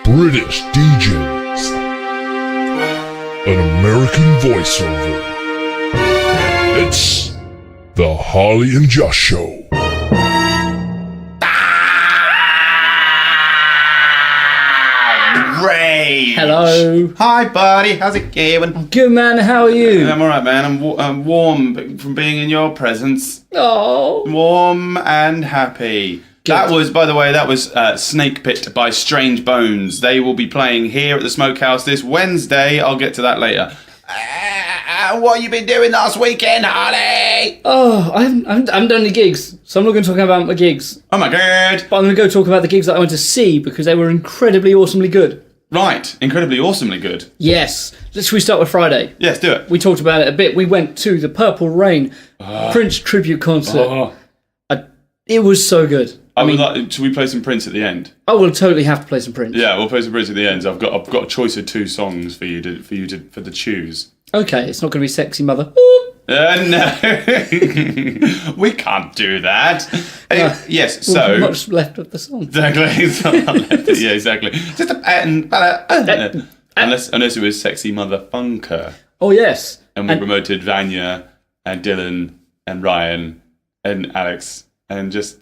British DJs, an American voiceover. It's the Harley and Josh Show. Ray. Hello. Hi, buddy. How's it going? Good, man. How are you? I'm alright, man. I'm warm from being in your presence. Oh. Warm and happy. Good. That was, by the way, Snake Pit by Strange Bones. They will be playing here at the Smokehouse this Wednesday. I'll get to that later. What have you been doing last weekend, Harley? Oh, I haven't done any gigs, so I'm not going to talk about my gigs. Oh my god. But I'm going to go talk about the gigs that I went to see because they were incredibly awesomely good. Right. Incredibly awesomely good. Yes. Should we start with Friday? Yes, do it. We talked about it a bit. We went to the Purple Rain Prince tribute concert. Oh. It was so good. Should we play some Prince at the end? Oh, we'll totally have to play some Prince. Yeah, we'll play some Prince at the end. So I've got a choice of two songs for you to choose. Okay, it's not going to be Sexy Mother. No, we can't do that. Yes, so What's left of the song? Exactly. Yeah, exactly. Just unless it was Sexy Motherfunker, Oh yes. and we promoted Vanya and Dylan and Ryan and Alex and just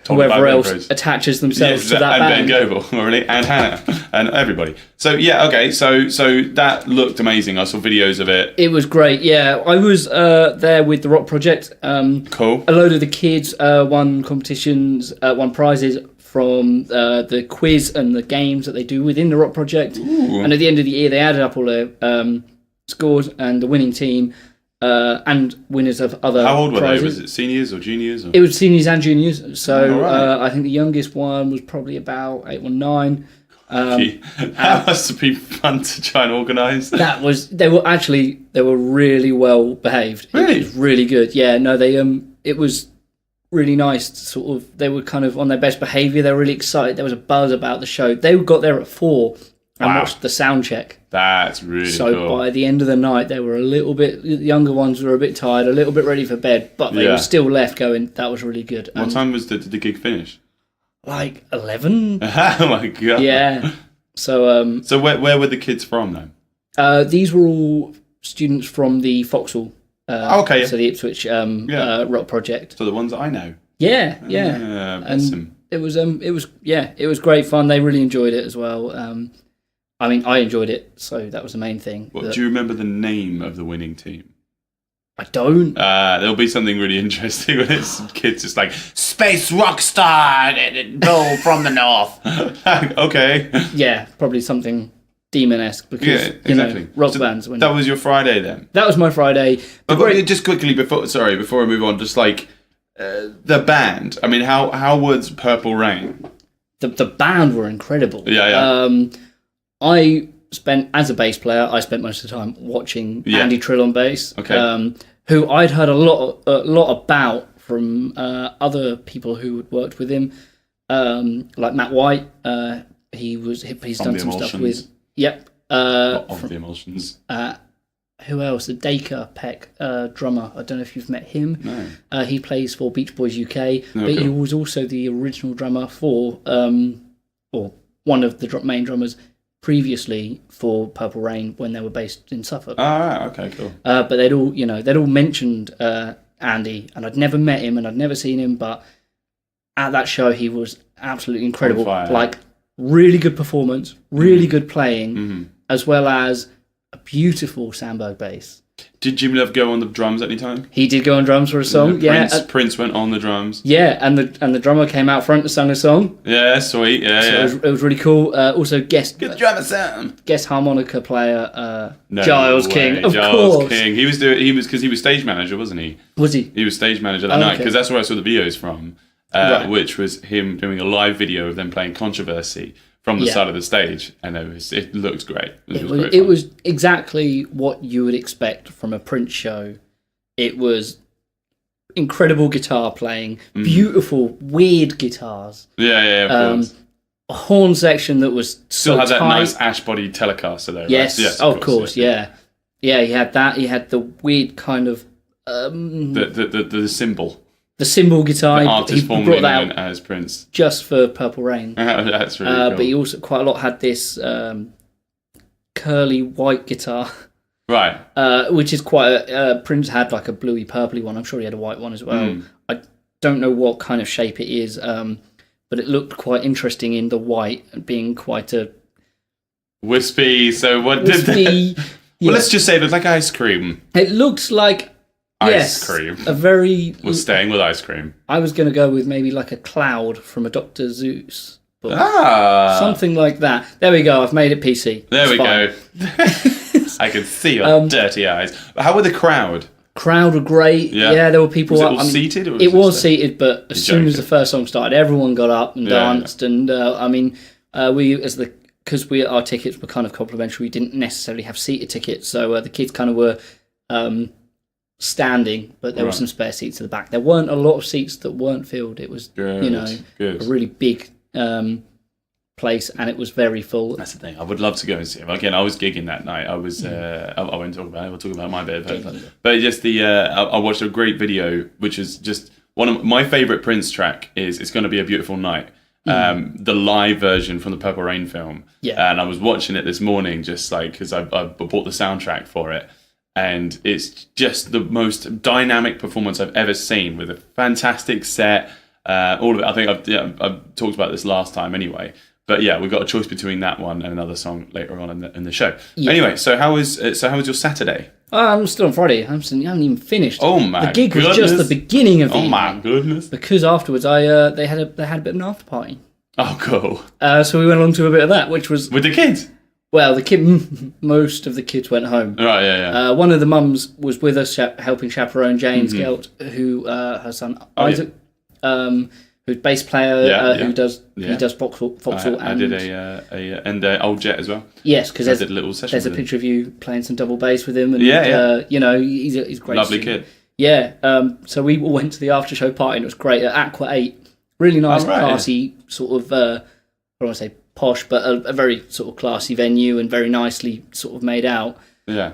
Whoever else attaches themselves to that and band. Ben Goebel, really, and Hannah, and everybody. So yeah, okay. So that looked amazing. I saw videos of it. It was great. Yeah, I was there with the Rock Project. Cool. A load of the kids won competitions, won prizes from the quiz and the games that they do within the Rock Project. Ooh. And at the end of the year, they added up all their scores, and the winning team and winners of other How old were prizes. they? Was it seniors or juniors? Or? It was seniors and juniors. So right. I think the youngest one was probably about 8 or 9. That must have been fun to try and organise. They were really well behaved. Really? It was really good. Yeah, no, it was really nice to sort of, they were kind of on their best behaviour. They were really excited. There was a buzz about the show. They got there at 4 and watched the sound check. That's really so cool. By the end of the night, they were a little bit, the younger ones were a bit tired, a little bit ready for bed, but they were still left going, that was really good. What time did the gig finish? Like 11? Oh my god. Yeah. So So where were the kids from then? these were all students from the Foxhall. Okay. Yeah. So the Ipswich Rock Project. So the ones that I know. Yeah. Bless them. It was great fun. They really enjoyed it as well. I mean, I enjoyed it, so that was the main thing. Do you remember the name of the winning team? I don't. There'll be something really interesting when it's kids just like Space Rockstar Bill from the North. Okay. Yeah, probably something demon-esque because exactly. Rock bands. That was your Friday then. That was my Friday. Just quickly before I move on, just like the band. I mean, how was Purple Rain? The band were incredible. Yeah. I spent, as a bass player, most of the time watching Andy Trill on bass. Okay. Who I'd heard a lot about from other people who had worked with him, like Matt White. He's done some stuff with. Yep. Of the Emulsions. Who else? The Dacre Peck drummer. I don't know if you've met him. No. He plays for Beach Boys UK, but cool. he was also the original drummer for, or one of the main drummers previously for Purple Rain when they were based in Suffolk. Right. Okay. Cool. But they'd all mentioned Andy, and I'd never met him and I'd never seen him, but at that show he was absolutely incredible. Like really good performance, really good playing, as well as a beautiful Sandberg bass. Did Jim Love go on the drums at any time? He did go on drums for a song. Prince went on the drums. Yeah, and the drummer came out front and sang a song. Yeah, sweet. Yeah, so it was really cool. Also guest harmonica player Giles King. Of course. King. He was because he was stage manager, wasn't he? Was he? He was stage manager that night because that's where I saw the videos from, which was him doing a live video of them playing Controversy from the side of the stage, and it looks great. It was exactly what you would expect from a Prince show. It was incredible guitar playing, beautiful, weird guitars. Yeah, of course. A horn section that was Still had that tight. nice ash body Telecaster though. Yes, right? Yes, of course. Yeah. He had that. He had the weird kind of the symbol. the cymbal guitar. The artist he formerly brought that known out as Prince. just for Purple Rain. That's really cool. But he also quite a lot had this curly white guitar. Right. Which is quite Prince had like a bluey purpley one. I'm sure he had a white one as well. I don't know what kind of shape it is, but it looked quite interesting in the white, being quite a wispy. So what wispy, did well, let's just say it looked like ice cream. It looks like ice cream. A very We're staying with ice cream. I was going to go with maybe like a cloud from a Dr. Zeus. Something like that. There we go. I've made it PC. There we go. I can see your dirty eyes. How were the crowd? Crowd were great. Yeah, there were people. Was it all seated? Or it was seated, but as soon as the first song started, everyone got up and danced. And I mean, because our tickets were kind of complimentary, we didn't necessarily have seated tickets, so the kids kind of were standing, but there were some spare seats at the back. There weren't a lot of seats that weren't filled. It was, a really big place, and it was very full. That's the thing. I would love to go and see him. Again, I was gigging that night. I was. I won't talk about it. We'll talk about my bit of it. But just I watched a great video, which is just one of my favorite Prince track. Is "It's Gonna Be a Beautiful Night." The live version from the Purple Rain film. Yeah. And I was watching it this morning, just like because I bought the soundtrack for it. And it's just the most dynamic performance I've ever seen, with a fantastic set. All of it. I think I've talked about this last time anyway. But yeah, we've got a choice between that one and another song later on in the show. Yeah. Anyway, so how was your Saturday? I'm still on Friday. I haven't even finished. Oh my! The gig was just the beginning of the evening. Oh my goodness! Because afterwards, they had a bit of an after party. Oh, cool. So we went along to a bit of that, which was with the kids. Well, most of the kids went home. Right, yeah. One of the mums was with us, helping chaperone James Gelt, who her son Isaac, who's bass player, who does Foxhole. I did and Old Jet as well. Yes, because there's a picture of you playing some double bass with him, and he's a great, lovely kid. Yeah, so we all went to the after show party, and it was great at Aqua 8. Really nice, classy sort of. I don't want to say posh, but a very sort of classy venue and very nicely sort of made out. Yeah.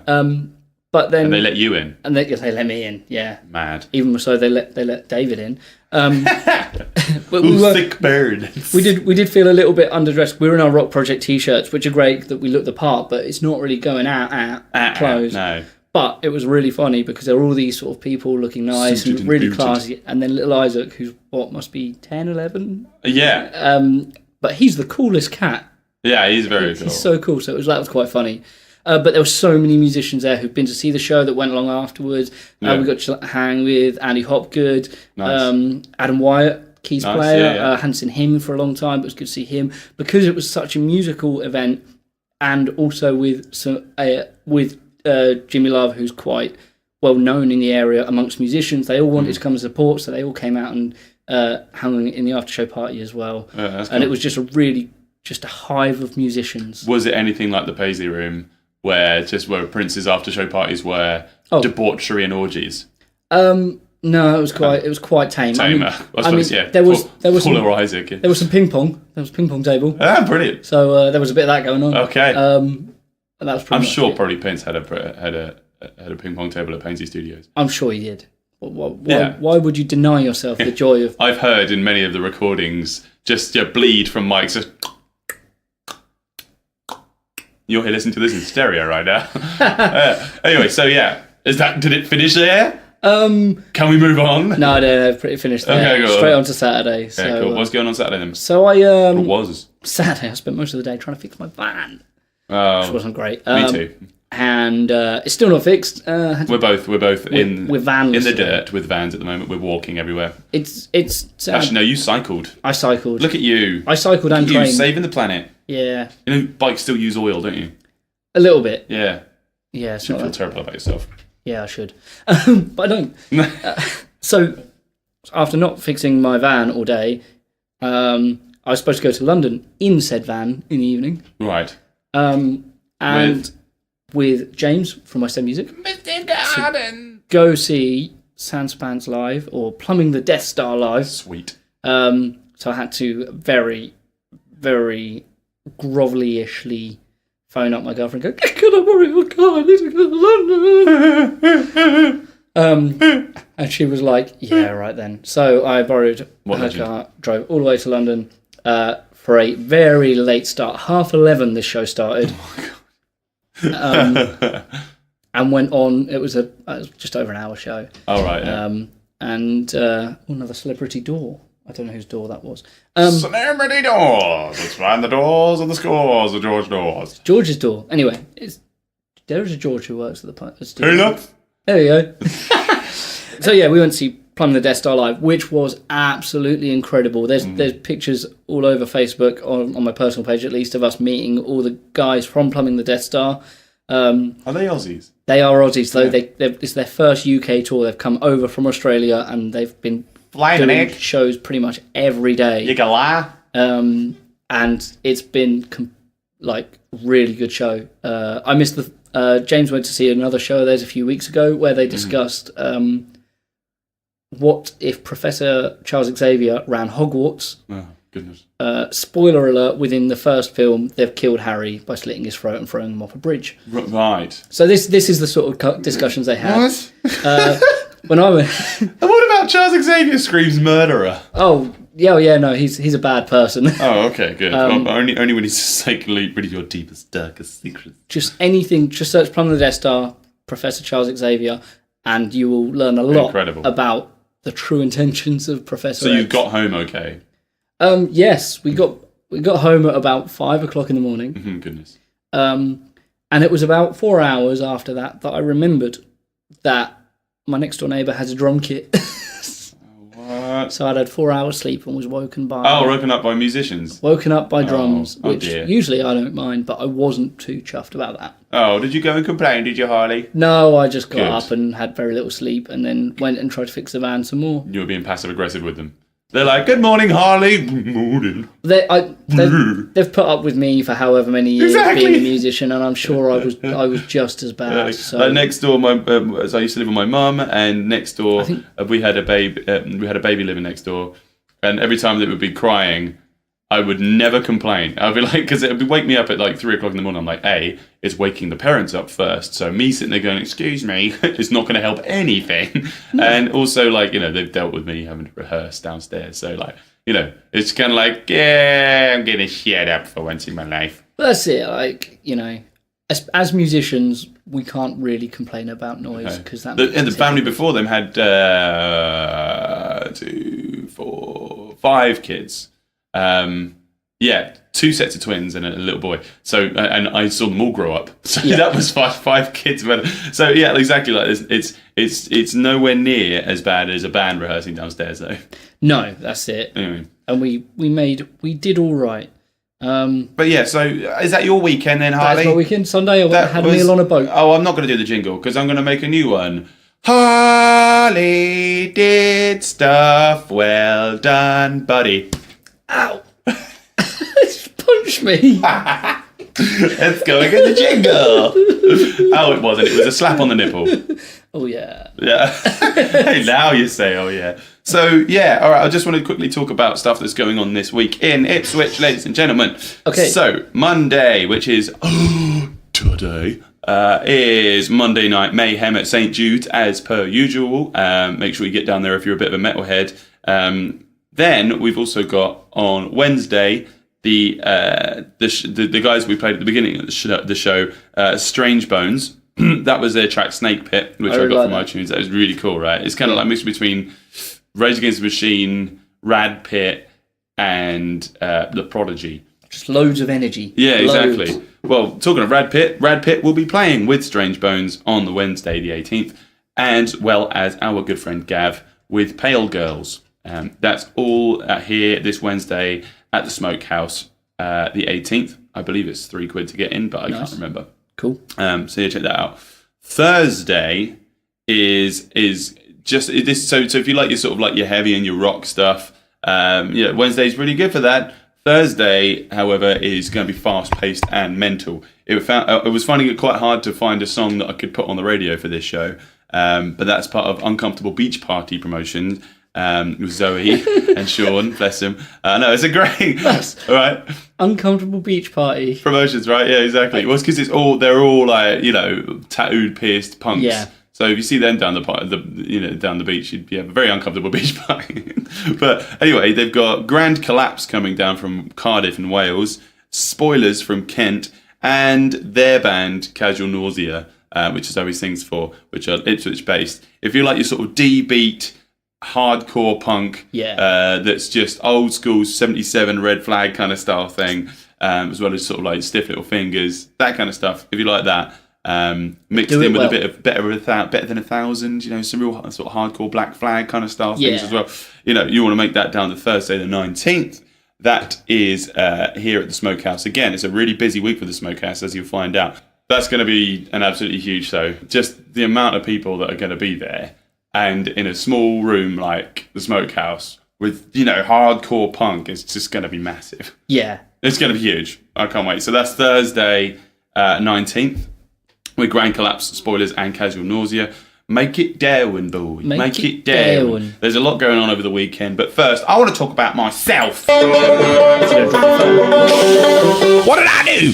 But then they let you in, and they let me in. Yeah. Mad. Even so, they let David in. But sick bird. We did feel a little bit underdressed. We were in our Rock Project t-shirts, which are great that we look the part, but it's not really going out clothes. No. But it was really funny because there were all these sort of people looking nice and really classy, and then little Isaac, who's must be 10, 11. Yeah. But he's the coolest cat. Yeah, he's very cool. He's so cool. So that was quite funny. But there were so many musicians there who've been to see the show that went along afterwards. We got to hang with Andy Hopgood, Adam Wyatt, keys player. Hadn't seen him for a long time, but it was good to see him because it was such a musical event, and also with Jimmy Love, who's quite well known in the area amongst musicians. They all wanted to come and support, so they all came out and hung in the after show party as well. And it was just a hive of musicians. Was it anything like the Paisley Room, where Prince's after show parties were debauchery and orgies? No, it was quite tame. Tamer, I suppose. There was some Isaac. There was some ping pong. There was a ping pong table. Ah, brilliant. So there was a bit of that going on. Okay. And that was I'm sure probably Prince had a ping pong table at Paisley Studios. I'm sure he did. Why would you deny yourself the joy of? I've heard in many of the recordings just bleed from mics. Just... You're here listening to this in stereo right now. Anyway, so did it finish there? Can we move on? No, pretty finished there. Okay, cool. Straight on to Saturday. Yeah, so, cool. What's going on Saturday then? So I What was? Saturday, I spent most of the day trying to fix my van. Which wasn't great. Me too. And it's still not fixed. We're both in vans in the dirt with vans at the moment. We're walking everywhere. It's actually no. You cycled. I cycled. Look at you. I cycled and trained. You saving the planet. Yeah. You know, bikes still use oil, don't you? A little bit. Yeah. Yeah. You should feel terrible about yourself. Yeah, I should, but I don't. So after not fixing my van all day, I was supposed to go to London in said van in the evening. Right. And with James from West End Music. Mr. Garden. Go see Sanspans live or Plumbing the Death Star live. Sweet. So I had to very, very grovelly-ishly phone up my girlfriend and go, can I borrow your car? I need to go to London. And she was like, yeah, right then. So I borrowed her car, drove all the way to London for a very late start. 11:30 this show started. Oh my God. And went on, it was just over an hour show. Oh, right. Yeah. Another celebrity door. I don't know whose door that was. Celebrity doors. Let's find the doors and the scores of George doors. George's door. Anyway, there is a George who works at the studio. Hey, look. There you go. So yeah, we went to see Plumbing the Death Star live, which was absolutely incredible. There's pictures all over Facebook, on my personal page at least, of us meeting all the guys from Plumbing the Death Star. Are they Aussies? They are Aussies, though. Yeah. It's their first UK tour. They've come over from Australia, and they've been doing shows pretty much every day. You can lie. And it's been really good show. I missed James went to see another show of theirs a few weeks ago where they discussed what if Professor Charles Xavier ran Hogwarts. Oh, goodness. Spoiler alert, within the first film, they've killed Harry by slitting his throat and throwing him off a bridge. Right. So this is the sort of discussions they had. What? When I went... And what about Charles Xavier screams murderer? Oh, yeah, no, he's a bad person. Oh, okay, good. Well, only when he's just really your deepest, darkest secrets. Just anything, just search Plumbing the Death Star, Professor Charles Xavier, and you will learn a lot about the true intentions of Professor So X. you got home okay? Yes, we got home at about 5:00 in the morning. Goodness. And it was about 4 hours after that I remembered that my next door neighbour has a drum kit. What? So I'd had 4 hours sleep and was woken by... woken up by musicians? Woken up by drums, which dear. usually I don't mind, but I wasn't too chuffed about that. Oh, did you go and complain, did you, Harley? No, I just got up and had very little sleep and then went and tried to fix the van some more. You were being passive-aggressive with them. They're like, good morning, Harley. Morning. They've put up with me for however many years being a musician, and I'm sure I was just as bad. So. Next door, as I used to live with my mum, and next door we had a baby. We had a baby living next door, and every time that would be crying, I would never complain. I'd be like, because it would wake me up at like 3:00 in the morning. I'm like, it's waking the parents up first. So me sitting there going, excuse me, is not going to help anything. No. And also, they've dealt with me having to rehearse downstairs. So, it's kind of like, yeah, I'm going to shut up for once in my life. But that's it. As musicians, we can't really complain about noise because that. And the family before them had 2, 4, 5 kids. 2 sets of twins and a little boy. So, and I saw them all grow up. So that was five kids. So yeah, exactly like this. It's nowhere near as bad as a band rehearsing downstairs, though. No, that's it. Anyway. And we did all right. But yeah, so is that your weekend then, Harley? That's my weekend. Sunday, I had a meal on a boat. Oh, I'm not going to do the jingle because I'm going to make a new one. Harley did stuff. Well done, buddy. Ow! Punch me. Let's go and get the jingle. Oh, it wasn't. It was a slap on the nipple. Oh, yeah. Yeah. Hey, now you say, oh, yeah. So, yeah, all right, I just want to quickly talk about stuff that's going on this week in Ipswich, ladies and gentlemen. Okay. So, Monday, which is today, is Monday Night Mayhem at St. Jude's, as per usual. Make sure you get down there if you're a bit of a metalhead. Then we've also got on Wednesday the guys we played at the beginning of the show, Strange Bones. That was their track Snake Pit, which I got from iTunes. That was really cool, right? It's kind of like a mix between Rage Against the Machine, Rad Pit, and The Prodigy. Just loads of energy. Yeah, exactly. Well, talking of Rad Pit will be playing with Strange Bones on the Wednesday the 18th, as well as our good friend Gav with Pale Girls. That's all here this Wednesday at the Smokehouse, the 18th. I believe it's £3 to get in, but I can't remember. Cool. So yeah, check that out. Thursday is just this. So if you like your sort of like your heavy and your rock stuff, Wednesday's really good for that. Thursday, however, is going to be fast paced and mental. It was finding it quite hard to find a song that I could put on the radio for this show, but that's part of Uncomfortable Beach Party promotions. With Zoe and Sean, bless him. No, it's a great, all right. Uncomfortable Beach Party Promotions, right? Yeah, exactly. Well, it's because they're all like, tattooed, pierced punks. Yeah. So if you see them down down the beach, you'd have a very uncomfortable beach party. But anyway, they've got Grand Collapse coming down from Cardiff in Wales, Spoilers from Kent, and their band Casual Nausea, which is how he sings for, which are Ipswich based. If you like your sort of D-beat, hardcore punk, that's just old school 77 Red Flag kind of style thing, as well as sort of like Stiff Little Fingers, that kind of stuff. If you like that, mixed in with a bit of better than 1,000, some real sort of hardcore Black Flag kind of style things as well. You want to make that down to Thursday the 19th. That is here at the Smokehouse. Again, it's a really busy week for the Smokehouse, as you'll find out. That's going to be an absolutely huge show. Just the amount of people that are going to be there, and in a small room like the Smokehouse with, hardcore punk, it's just going to be massive. Yeah. It's going to be huge. I can't wait. So that's Thursday 19th with Grand Collapse, Spoilers, and Casual Nausea. Make it down, boy. Make it down. There's a lot going on over the weekend, but first, I want to talk about myself. What did I do?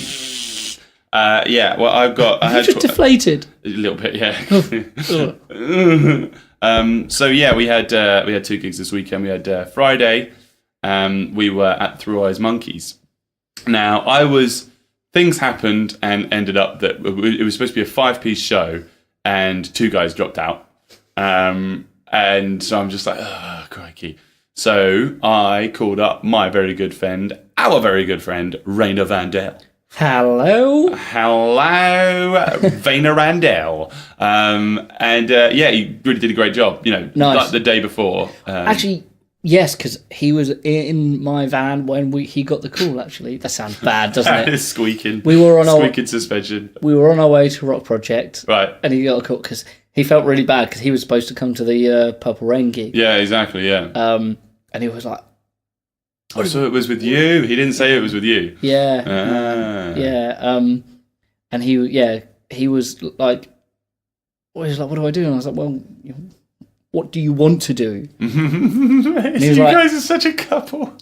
Well, I had just deflated a little bit, yeah. So yeah, we had 2 gigs this weekend. We had Friday. We were at Through Eyes Monkeys. Now, things happened and ended up that it was supposed to be a 5-piece show, and 2 guys dropped out. And so I'm just like, oh, crikey. So I called up our very good friend, Raina Vandell. Hello, Raina Randell. He really did a great job. Nice. Like the day before. Actually, yes, because he was in my van when he got the call. Actually, that sounds bad, doesn't it? It's squeaking. We were on squeaking suspension. We were on our way to Rock Project, right? And he got a call because he felt really bad because he was supposed to come to the Purple Rain gig. Yeah, exactly. Yeah. And he was like, "Oh, so it was with you." He didn't say it was with you. Yeah. And he was like, "What do I do?" And I was like, "Well, what do you want to do?" You guys are such a couple.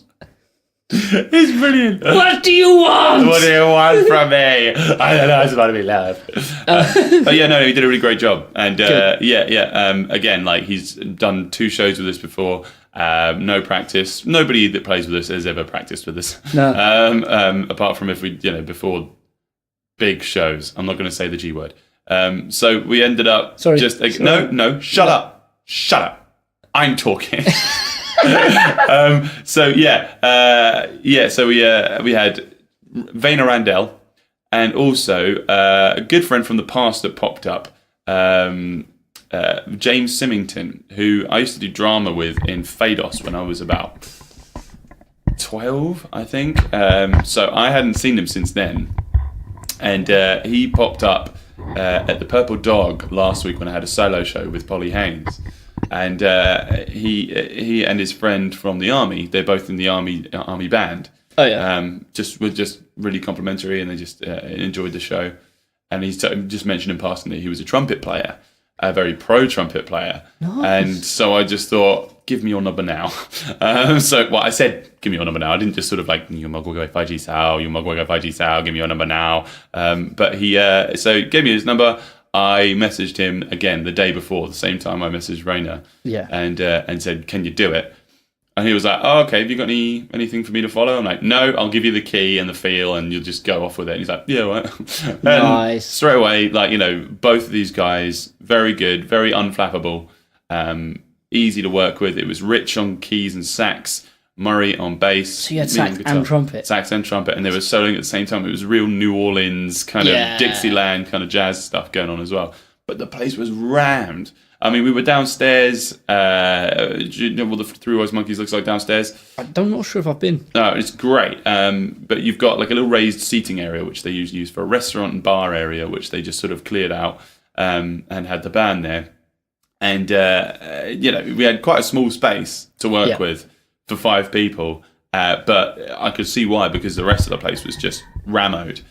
It's brilliant. What do you want? What do you want from me? I don't know. It's about to be loud. But yeah, no, he did a really great job. And again, like he's done 2 shows with us before. No practice. Nobody that plays with us has ever practiced with us. No. Apart from if we, before big shows. I'm not going to say the G word. So we ended up No, shut up. I'm talking. So we had Raina Randell, and also a good friend from the past that popped up, James Symington, who I used to do drama with in Phaedos when I was about 12, I think. So I hadn't seen him since then, and he popped up at the Purple Dog last week when I had a solo show with Polly Haynes. And he and his friend from the army, they're both in the army band. Oh yeah. Were just really complimentary, and they just enjoyed the show. And he just mentioned in passing that he was a trumpet player, a very pro trumpet player. Nice. And so I just thought, give me your number now. I said, give me your number now. I didn't just sort of like, you magwagway 5G sao, give me your number now. But he so gave me his number. I messaged him again the day before, the same time I messaged Raina. Yeah. And said, can you do it? And he was like, oh, okay, have you got anything for me to follow? I'm like, no, I'll give you the key and the feel and you'll just go off with it. And he's like, yeah, right. Nice. Straight away, both of these guys, very good, very unflappable, easy to work with. It was Rich on keys and sax, Murray on bass. So you had sax and trumpet. Sax and trumpet, and they were soloing at the same time. It was real New Orleans kind of Dixieland kind of jazz stuff going on as well. But the place was rammed. I mean, we were downstairs. Do you know what the Through Eyes Monkeys looks like downstairs? I'm not sure if I've been. No, it's great. But you've got like a little raised seating area, which they usually use for a restaurant and bar area, which they just sort of cleared out and had the band there. And, we had quite a small space to work with for 5 people. But I could see why, because the rest of the place was just rammed.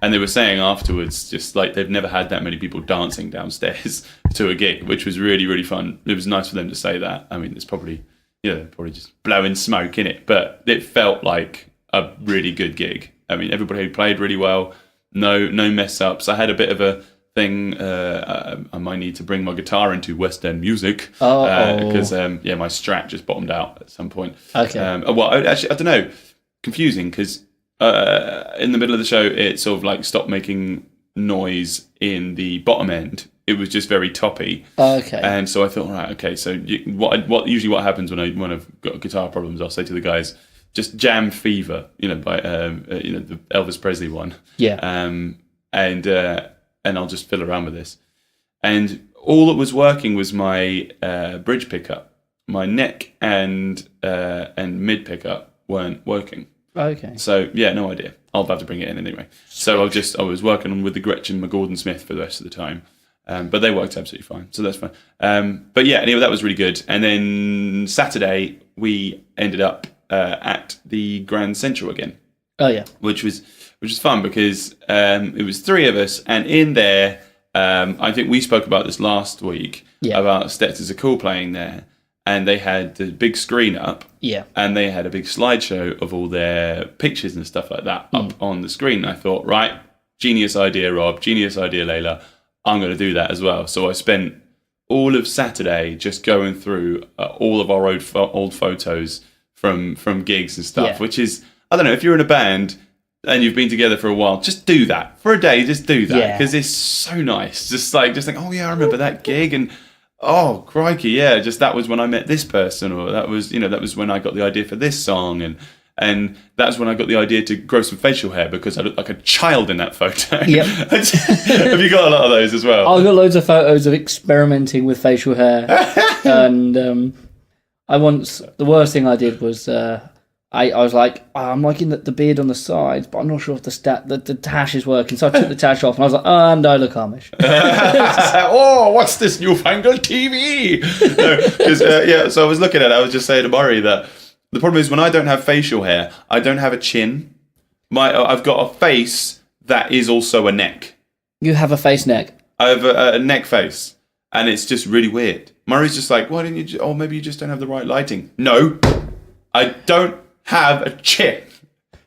And they were saying afterwards, just like they've never had that many people dancing downstairs to a gig, which was really, really fun. It was nice for them to say that. I mean, it's probably just blowing smoke in it, but it felt like a really good gig. I mean, everybody played really well. No mess ups. I had a bit of a thing. I might need to bring my guitar into West End music Oh. because my Strat just bottomed out at some point. Okay. I don't know. Confusing because in the middle of the show, it sort of like stopped making noise in the bottom end. It was just very toppy. Okay. And so I thought, right, okay. So what happens when I've got guitar problems? I'll say to the guys, just jam Fever, by the Elvis Presley one. Yeah. And I'll just fiddle around with this. And all that was working was my bridge pickup. My neck and mid pickup weren't working. Okay. So yeah, no idea. I'll have to bring it in anyway. So I was working with the Gretchen McGordon Smith for the rest of the time. But they worked absolutely fine, so that's fine. But yeah, anyway, that was really good. And then Saturday we ended up at the Grand Central again. Oh yeah, which was fun because it was three of us, and in there, I think we spoke about this last week about Stetters Are Cool playing there, and they had the big screen up, and they had a big slideshow of all their pictures and stuff like that up on the screen. And I thought, right, genius idea, Rob, genius idea, Layla. I'm going to do that as well. So I spent all of Saturday just going through all of our old photos from gigs and stuff, which is, I don't know, if you're in a band and you've been together for a while, just do that. For a day, just do that. Because it's so nice. Just think, oh yeah, I remember that gig, and oh, crikey, yeah, just that was when I met this person, or that was when I got the idea for this song, and that's when I got the idea to grow some facial hair because I looked like a child in that photo. Yep. Have you got a lot of those as well? I've got loads of photos of experimenting with facial hair. And the worst thing I did was I was like, I'm liking the beard on the sides, but I'm not sure if the tash is working. So I took the tash off and I was like, and I look Amish. Oh, what's this newfangled TV? So I was looking at it, I was just saying to Murray that the problem is when I don't have facial hair, I don't have a chin. I've got a face that is also a neck. You have a face neck? I have a neck face, and it's just really weird. Murray's just like, why didn't you? Maybe you just don't have the right lighting. No, I don't have a chin.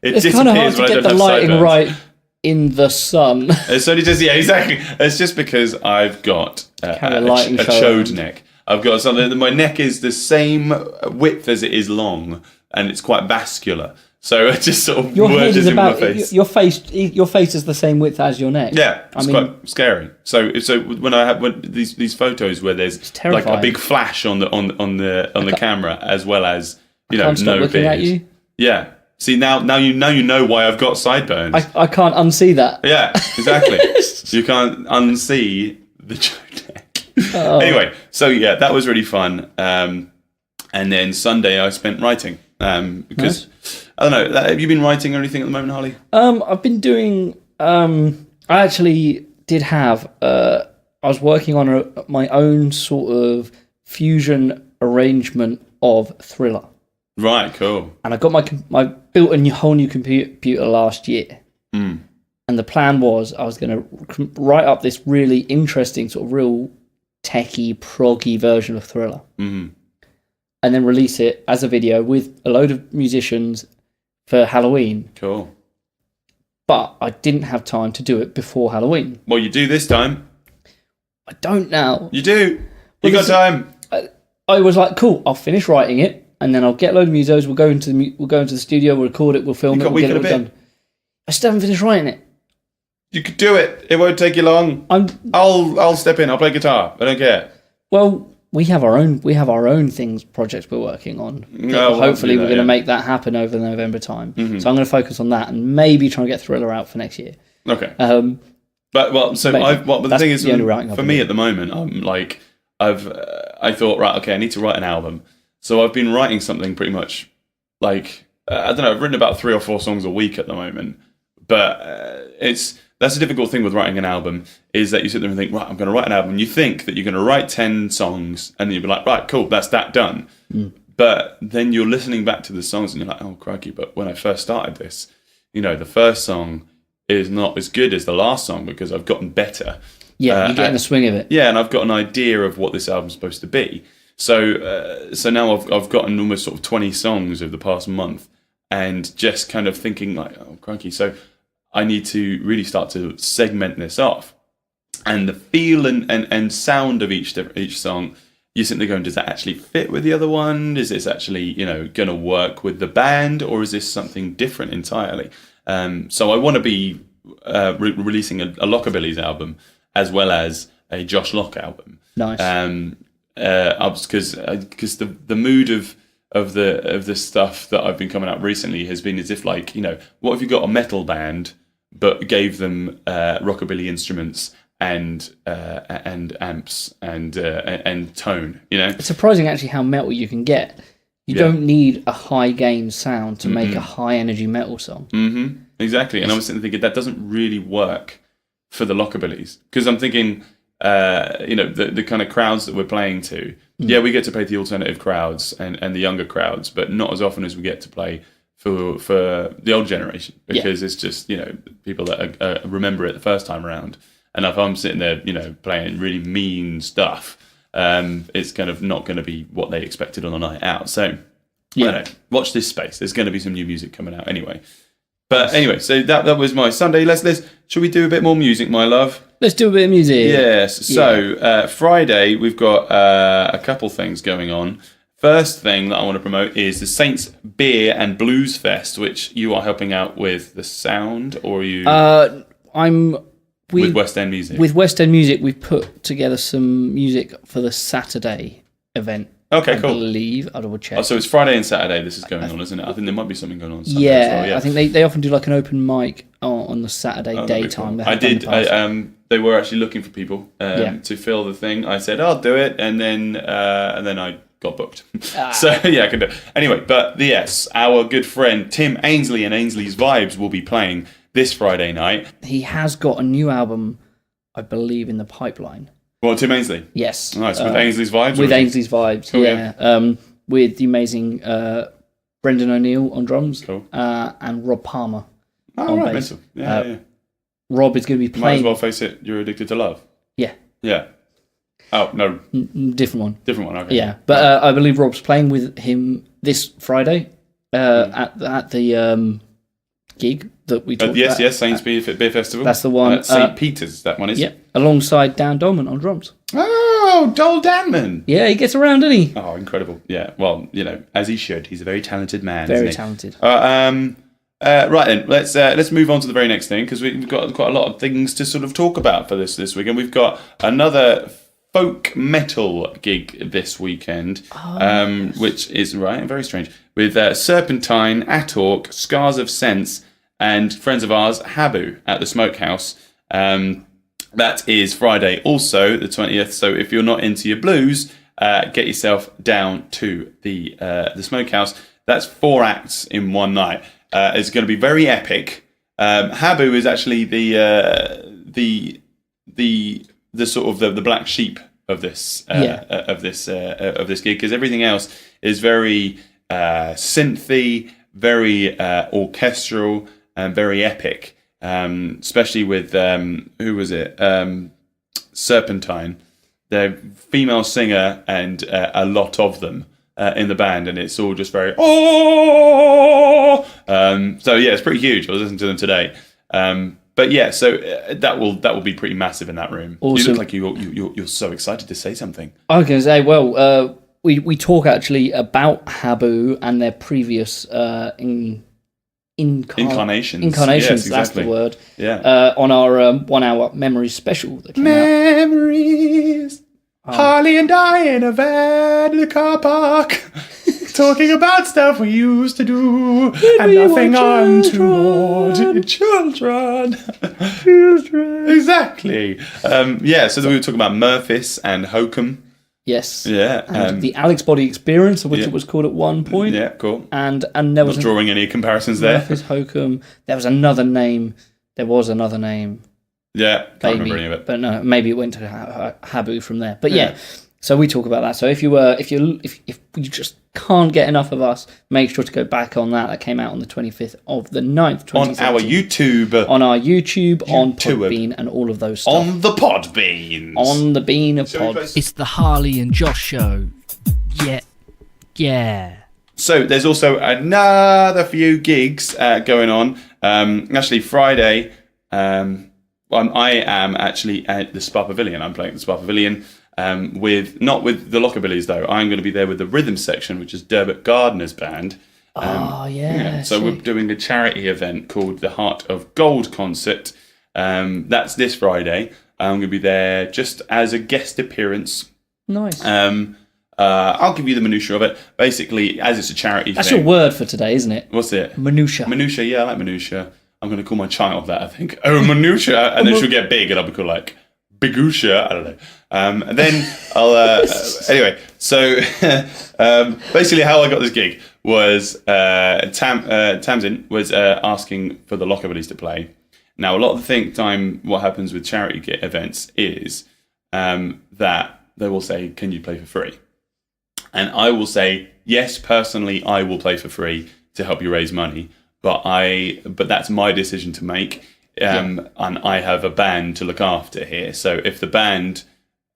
It's kind of hard to get the lighting right in the sun. It's only just exactly. It's just because I've got a chode neck. I've got something. My neck is the same width as it is long, and it's quite vascular. So it just sort of merges in my face. Your face is the same width as your neck. Yeah, it's quite scary. So when I have these photos where there's like a big flash on the camera, as well as no beard. At you. Yeah. See now you know why I've got sideburns. I can't unsee that. Yeah, exactly. You can't unsee the chode neck. Oh. Anyway, so yeah, that was really fun. And then Sunday I spent writing because I don't know. Have you been writing or anything at the moment, Harley? I've been doing. I actually did have. I was working on my own sort of fusion arrangement of Thriller. Right, cool. And I got my built a whole new computer last year. Mm. And the plan was I was going to write up this really interesting sort of real techie, proggy version of Thriller. Mm-hmm. And then release it as a video with a load of musicians for Halloween. Cool. But I didn't have time to do it before Halloween. Well, you do this time. I don't now. You do. You got time. I was like, cool, I'll finish writing it, and then I'll get a load of musos, we'll go into the studio, we'll record it, we'll film it, we'll get it all done. I still haven't finished writing it. You could do it. It won't take you long. I'll step in. I'll play guitar. I don't care. Well, we have our own projects we're working on. Hopefully, we're going to make that happen over the November time. Mm-hmm. So I'm going to focus on that and maybe try and get Thriller out for next year. Okay. The thing is, for me at the moment, I'm like, I thought, right, okay, I need to write an album. So I've been writing something pretty much like I don't know. I've written about 3 or 4 songs a week at the moment, but that's a difficult thing with writing an album, is that you sit there and think, right, I'm going to write an album. And you think that you're going to write 10 songs and then you'll be like, right, cool, that's that done. Mm. But then you're listening back to the songs and you're like, oh, crikey, but when I first started this, the first song is not as good as the last song because I've gotten better. Yeah, you're getting the swing of it. Yeah, and I've got an idea of what this album's supposed to be. So now I've gotten almost sort of 20 songs over the past month and just kind of thinking like, oh, crikey, so I need to really start to segment this off. and the feel and sound of each song, you're simply going, does that actually fit with the other one? Is this actually, going to work with the band, or is this something different entirely? So I want to be releasing a Lockabilly's album as well as a Josh Locke album. Nice. Because the mood of the stuff that I've been coming out recently has been as if, like, what if you got a metal band but gave them rockabilly instruments and amps and tone, It's surprising actually how metal you can get. You don't need a high gain sound to make a high energy metal song. Mm-hmm. Exactly. And I was thinking that doesn't really work for the Lockabillys, because I'm thinking, the kind of crowds that we're playing to. Yeah, we get to play the alternative crowds and the younger crowds, but not as often as we get to play for the old generation, because it's just, people that remember it the first time around. And if I'm sitting there, playing really mean stuff, it's kind of not going to be what they expected on a night out. So, watch this space. There's going to be some new music coming out anyway. But anyway, so that was my Sunday. Should we do a bit more music, my love? Let's do a bit of music. Yes. So Friday, we've got a couple things going on. First thing that I want to promote is the Saints Beer and Blues Fest, which you are helping out with the sound, or are you? With West End Music. With West End Music, we've put together some music for the Saturday event. Okay, cool. I believe. I'll double check. Oh, so it's Friday and Saturday this is going on, isn't it? I think there might be something going on Sunday as well. Yeah, I think they often do like an open mic on the Saturday daytime. Cool. I did. They were actually looking for people to fill the thing. I said, I'll do it, and then I got booked. So I can do it. Anyway, but yes, our good friend Tim Ainsley and Ainsley's Vibes will be playing this Friday night. He has got a new album, I believe, in the pipeline. Well, Tim Ainsley? Yes. Nice. With Ainsley's Vibes? With Ainsley's Vibes, cool, yeah. With the amazing Brendan O'Neill on drums. Cool. And Rob Palmer on bass. Mental. Yeah. Rob is going to be playing... Might as well face it, you're addicted to love. Yeah. Yeah. Oh, no. Different one. Different one, okay. Yeah, but I believe Rob's playing with him this Friday at the gig that we talked about. Yes, Saints Beer Festival. That's the one. St. Peter's, that one is. Yeah, alongside Dan Dolman on drums. Oh, Dol Danman. Yeah, he gets around, doesn't he? Oh, incredible. Yeah, well, as he should. He's a very talented man, Very isn't he? talented. Right then, let's move on to the very next thing, because we've got quite a lot of things to sort of talk about for this weekend. We've got another folk metal gig this weekend, which is very strange, with Serpentine, Atork, Scars of Sense, and friends of ours, Habu, at the Smokehouse. That is Friday, also the 20th. So if you're not into your blues, get yourself down to the Smokehouse. That's 4 acts in one night. It's going to be very epic. Habu is actually the sort of the black sheep of this of this gig, because everything else is very synthy, very orchestral, and very epic. Especially with who was it? Serpentine, the female singer, and a lot of them in the band, and it's all just very so yeah, it's pretty huge. I was listening to them today. But yeah, so that will be pretty massive in that room. Awesome. You look like you're so excited to say something. I was going to say, well, we talk actually about Habu and their previous incarnations. Yes, exactly. That's the word. Yeah. On our 1 hour Memories special that came Memories. Harley and I in a van in the car park, talking about stuff we used to do, and nothing untoward. Children. Exactly. So we were talking about Murphys and Hokum. Yes. Yeah. And the Alex Body Experience, which it was called at one point. Yeah, cool. And there was not drawing any comparisons there. Murphys, Hokum. There was another name. Yeah, can't remember any of it. But no, maybe it went to Habu from there. But yeah, so we talk about that. So if you just can't get enough of us, make sure to go back on that. That came out on the 25th of the 9th, 2017. On our YouTube. On our YouTube, on Podbean, and all of those stuff. On the Podbeans. On the bean of pods. It's the Harley and Josh show. Yeah. So there's also another few gigs going on. Actually, Friday... I am actually at the Spa Pavilion. I'm playing at the Spa Pavilion not with the Lockabillies though. I'm going to be there with the rhythm section, which is Derbert Gardner's band. So we're doing a charity event called the Heart of Gold concert. That's this Friday. I'm going to be there just as a guest appearance. Nice. I'll give you the minutiae of it. Basically, as it's a charity That's thing. your word for today, isn't it? What's it? Minutia. Minutia, yeah, I like minutia. I'm going to call my child that, I think. Oh, minutia. And then she'll get big and I'll be called like Bigusha. I don't know. And then I'll... anyway, so basically how I got this gig was Tamsin was asking for the Lockabillies to play. Now, a lot of the time, what happens with charity events is that they will say, can you play for free? And I will say, yes, personally, I will play for free to help you raise money. But that's my decision to make, and I have a band to look after here. So if the band,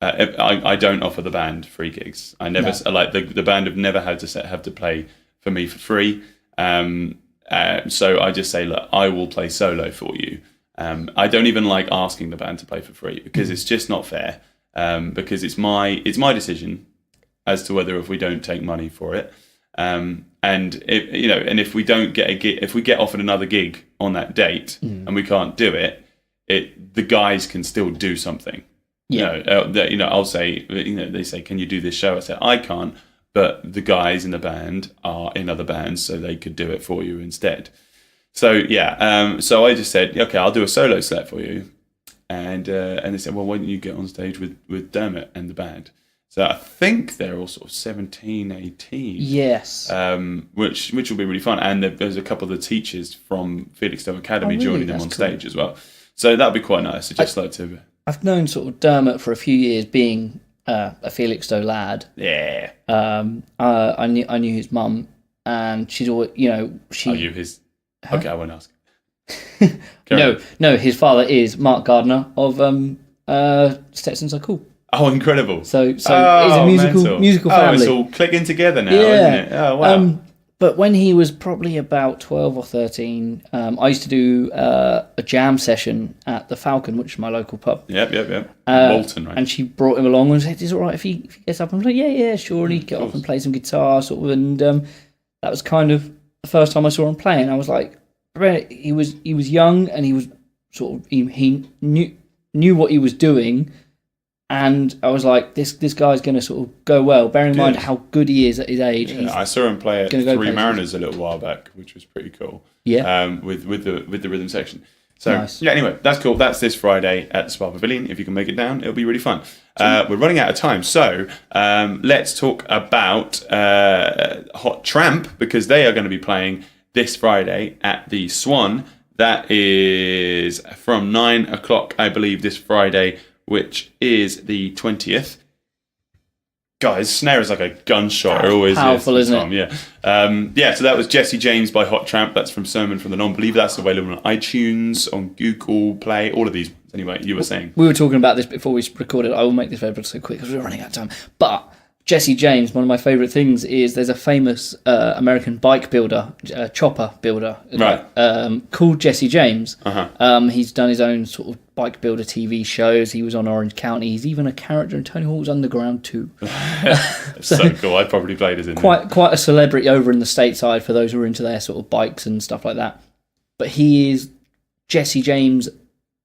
I don't offer the band free gigs. I never like the band have never had to have to play for me for free. So I just say, look, I will play solo for you. I don't even like asking the band to play for free because it's just not fair. Because it's my decision as to whether if we don't take money for it. And if we don't get a gig, if we get offered another gig on that date and we can't do it, the guys can still do something. Yeah. I'll say, they say, can you do this show? I say, I can't, but the guys in the band are in other bands, so they could do it for you instead. So so I just said, okay, I'll do a solo set for you, and they said, well, why don't you get on stage with Dermot and the band? So I think they're all sort of 17, 18. Yes. Which will be really fun. And there's a couple of the teachers from Felixstowe Academy joining them on stage as well. So that'd be quite nice. I've known sort of Dermot for a few years, being a Felixstowe lad. Yeah. I knew his mum, and she's always, she. Are you his? Huh? Okay, I won't ask. No. His father is Mark Gardner of Stetsons Are Cool. Oh, incredible! So it's a musical family. Oh, it's all clicking together now, isn't it? Oh, wow. But when he was probably about 12 or 13, I used to do a jam session at the Falcon, which is my local pub. Yep. Walton, right? And she brought him along and said, "Is it all right if he gets up?" And I was like, "Yeah, sure." And he'd get up and play some guitar, sort of. And that was kind of the first time I saw him play. And I was like, he was young, and he was sort of he knew what he was doing. And I was like, this guy's going to sort of go well, bearing in mind how good he is at his age. Yeah, I saw him play at Three Mariners a little while back, which was pretty cool. Yeah. With the rhythm section. So nice. Anyway, that's cool. That's this Friday at the Spa Pavilion. If you can make it down, it'll be really fun. We're running out of time, so let's talk about Hot Tramp, because they are going to be playing this Friday at the Swan. That is from 9 o'clock, I believe, this Friday, which is the 20th. Guys, snare is like a gunshot. It always powerful, is. Isn't it? Yeah. So that was Jesse James by Hot Tramp. That's from Sermon from the Non-Believer. That's available on iTunes, on Google Play, all of these. Anyway, you were saying. We were talking about this before we recorded. I will make this very so quick because we're running out of time. But Jesse James, one of my favourite things is there's a famous American bike builder, chopper builder, right? Called Jesse James. Uh-huh. He's done his own sort of bike builder TV shows. He was on Orange County. He's even a character in Tony Hawk's Underground 2. so cool. I probably played as in quite a celebrity over in the stateside for those who are into their sort of bikes and stuff like that. But he is Jesse James,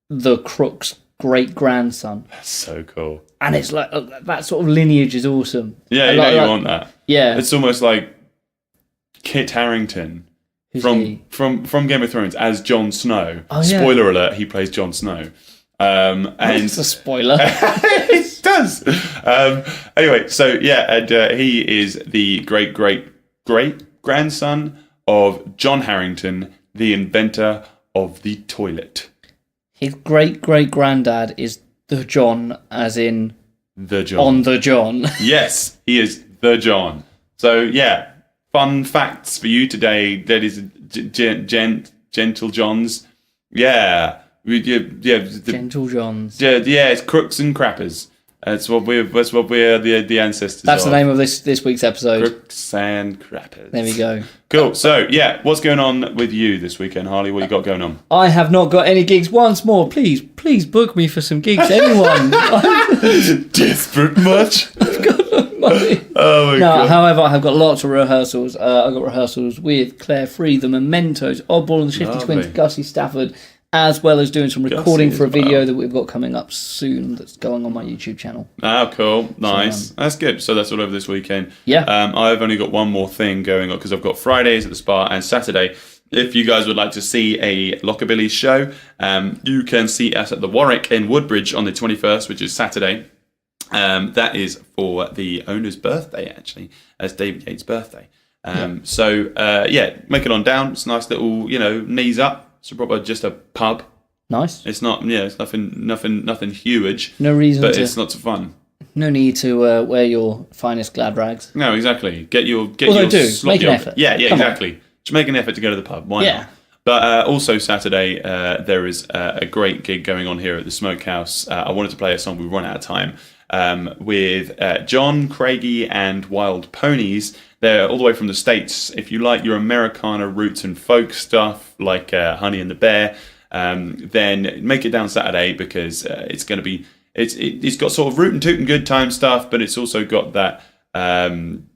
the Crooks' great-grandson. That's so cool. And it's like that sort of lineage is awesome. Yeah, you want that. Yeah, it's almost like Kit Harington from Game of Thrones as Jon Snow. Oh, Spoiler alert: he plays Jon Snow. And it's a spoiler. It does. Anyway, so and he is the great grandson of John Harrington, the inventor of the toilet. His great-great-granddad is the John, as in the John. On the John. Yes, he is the John. So fun facts for you today, ladies and gentle Johns. Gentle Johns. Yeah, it's Crooks and Crappers. That's what we're the ancestors. That's the name of this week's episode. Crooks and Crappers. There we go. Cool. So yeah, what's going on with you this weekend, Harley? What you got going on? I have not got any gigs. Once more, please book me for some gigs. Anyone? Desperate much? I've got no money. Oh my god. However, I have got lots of rehearsals. I've got rehearsals with Claire Free, The Mementos, Oddball and the Shifty Lovely. Twins, Gussie Stafford, as well as doing some recording Gussie for a as well. video that we've got coming up soon that's going on my YouTube channel. Oh, cool. Nice. That's good. So that's all over this weekend. Yeah. I've only got one more thing going on because I've got Fridays at the Spa and Saturday. If you guys would like to see a Lockabilly show, you can see us at the Warwick in Woodbridge on the 21st, which is Saturday. That is for the owner's birthday, actually. It's David Yates' birthday. So, make it on down. It's a nice little, knees up. It's proper just a pub. Nice. It's not, it's nothing huge. No reason but to. it's lots of fun. No need to wear your finest glad rags. No, exactly. Get your make an effort. Yeah, Come exactly. Just make an effort to go to the pub. Why not? But also Saturday, there is a great gig going on here at the Smokehouse. I wanted to play a song. We run out of time. With John, Craigie, and Wild Ponies. They're all the way from the States. If you like your Americana roots and folk stuff, like Honey and the Bear, then make it down Saturday because it's going to be. It's got sort of root and toot and good time stuff, but it's also got that kind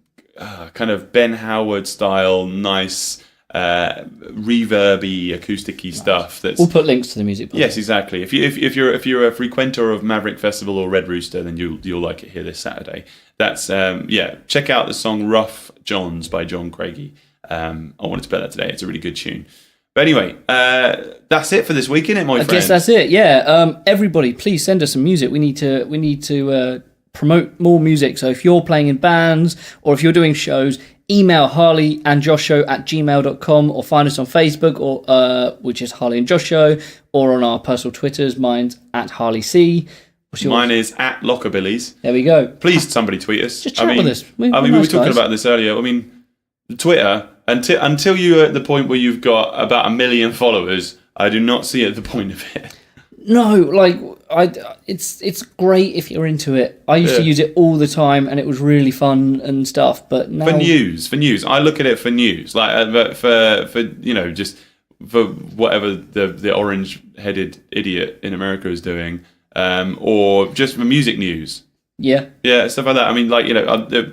of Ben Howard style, nice. Reverby, acousticy stuff. We'll put links to the music. Yes, exactly. If you're a frequenter of Maverick Festival or Red Rooster, then you'll like it here this Saturday. That's check out the song "Rough Johns" by John Craigie. I wanted to play that today. It's a really good tune. But anyway, that's it for this week, isn't it, my friend? I guess that's it. Yeah. Everybody, please send us some music. We need to promote more music. So if you're playing in bands or if you're doing shows, email harleyandjoshshow@gmail.com or find us on Facebook, or which is Harley and Josh Show, or on our personal Twitters. Mine's at Harley C. Mine is at Lockabillies. There we go. Please, somebody tweet us. Just chat with us. We were talking about this earlier. I mean, Twitter, until you're at the point where you've got about 1 million followers, I do not see the point of it. No, it's great if you're into it. I used to use it all the time, and it was really fun and stuff. But now, for news, I look at it for news, just for whatever the orange-headed idiot in America is doing, or just for music news. Yeah, stuff like that. I mean,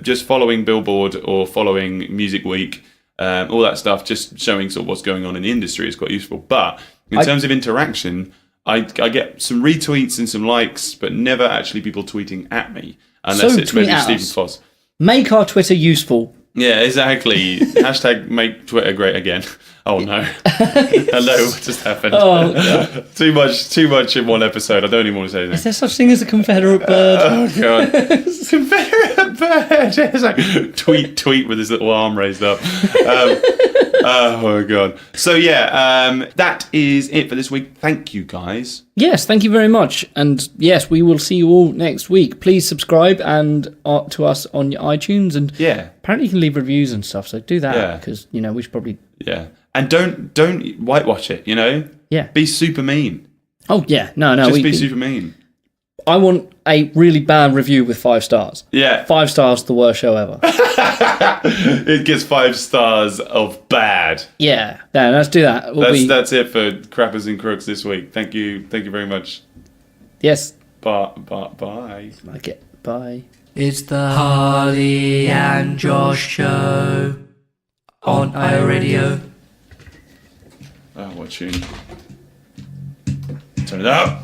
just following Billboard or following Music Week, all that stuff, just showing sort of what's going on in the industry is quite useful. But in terms of interaction, I get some retweets and some likes, but never actually people tweeting at me, unless it's maybe Stephen Foss. Make our Twitter useful. Yeah, exactly. Hashtag make Twitter great again. Oh no. Hello, what just happened? Oh, God. Too much in one episode. I don't even want to say anything. Is there such thing as a Confederate bird? Oh god. Confederate bird. It's like tweet with his little arm raised up. Oh my god. So that is it for this week. Thank you guys. Yes, thank you very much. And yes, we will see you all next week. Please subscribe and to us on your iTunes, and apparently you can leave reviews and stuff. So do that because we should probably and don't whitewash it. Be super mean. Oh yeah, no, just be super mean. I want a really bad review with 5 stars. Yeah, 5 stars, the worst show ever. It gets 5 stars of bad. Yeah, let's do that. That's it for Crappers and Crooks this week. Thank you very much. Yes. Bye. Like it. Bye. It's the Harley and Josh Show on iRadio. Oh, what tune? Turn it up.